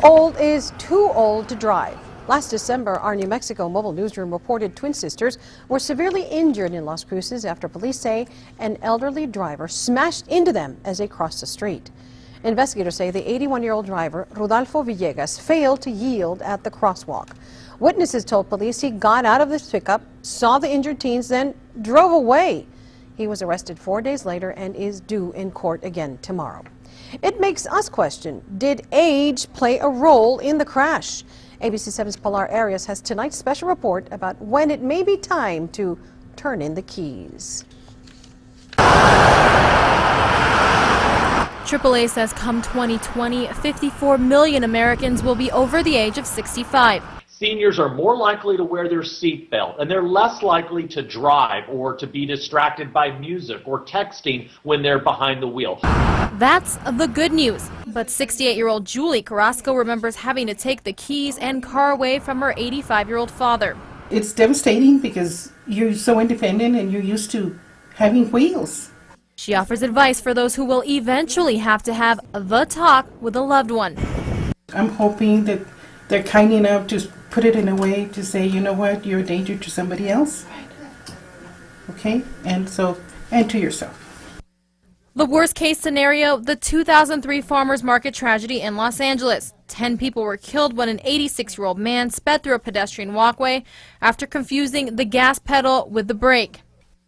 old is too old to drive? Last December, our New Mexico mobile newsroom reported twin sisters were severely injured in Las Cruces after police say an elderly driver smashed into them as they crossed the street. Investigators say the 81-year-old driver, Rodolfo Villegas, failed to yield at the crosswalk. Witnesses told police he got out of his pickup, saw the injured teens, then drove away. He was arrested 4 days later and is due in court again tomorrow. It makes us question, did age play a role in the crash? ABC 7's Pilar Arias has tonight's special report about when it may be time to turn in the keys. AAA says come 2020, 54 million Americans will be over the age of 65. Seniors are more likely to wear their seatbelt, and they're less likely to drive or to be distracted by music or texting when they're behind the wheel. That's the good news. But 68-year-old Julie Carrasco remembers having to take the keys and car away from her 85-year-old father. It's devastating because you're so independent and you're used to having wheels. She offers advice for those who will eventually have to have the talk with a loved one. I'm hoping that they're kind enough to put it in a way to say, you know what, you're a danger to somebody else. Okay? And to yourself. The worst case scenario, the 2003 farmers market tragedy in Los Angeles. 10 people were killed when an 86-year-old man sped through a pedestrian walkway after confusing the gas pedal with the brake.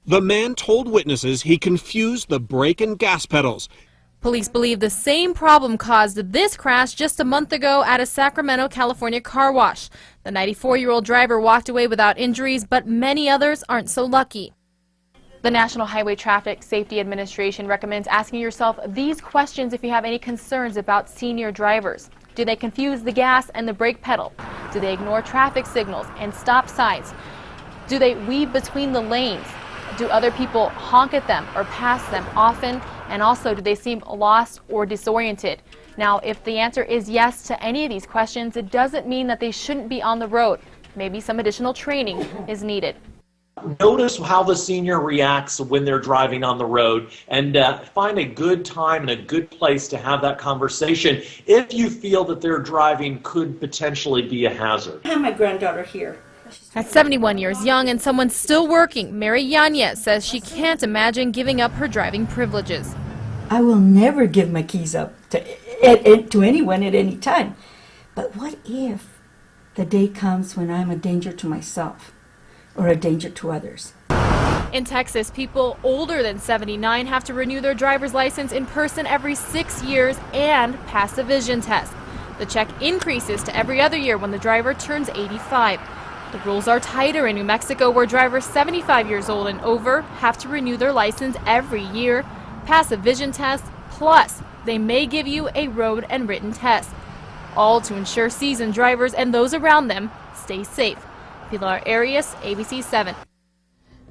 The man told witnesses he confused the brake and gas pedals. Police believe the same problem caused this crash just a month ago at a Sacramento, California car wash. The 94-year-old driver walked away without injuries, but many others aren't so lucky. The National Highway Traffic Safety Administration recommends asking yourself these questions if you have any concerns about senior drivers. Do they confuse the gas and the brake pedal? Do they ignore traffic signals and stop signs? Do they weave between the lanes? Do other people honk at them or pass them often? And also, do they seem lost or disoriented? Now, if the answer is yes to any of these questions, it doesn't mean that they shouldn't be on the road. Maybe some additional training is needed. Notice how the senior reacts when they're driving on the road, and find a good time and a good place to have that conversation if you feel that their driving could potentially be a hazard. I have my granddaughter here. At 71 years young and someone still working, Mary Yanez says she can't imagine giving up her driving privileges. I will never give my keys up to anyone at any time. But what if the day comes when I'm a danger to myself or a danger to others? In Texas, people older than 79 have to renew their driver's license in person every 6 years and pass a vision test. The check increases to every other year when the driver turns 85. The rules are tighter in New Mexico, where drivers 75 years old and over have to renew their license every year, pass a vision test, plus they may give you a road and written test, all to ensure seasoned drivers and those around them stay safe. Pilar Arias, ABC 7.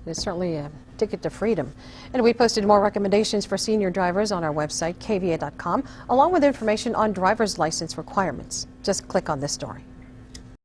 It's certainly a ticket to freedom. And we posted more recommendations for senior drivers on our website, KVIA.com, along with information on driver's license requirements. Just click on this story.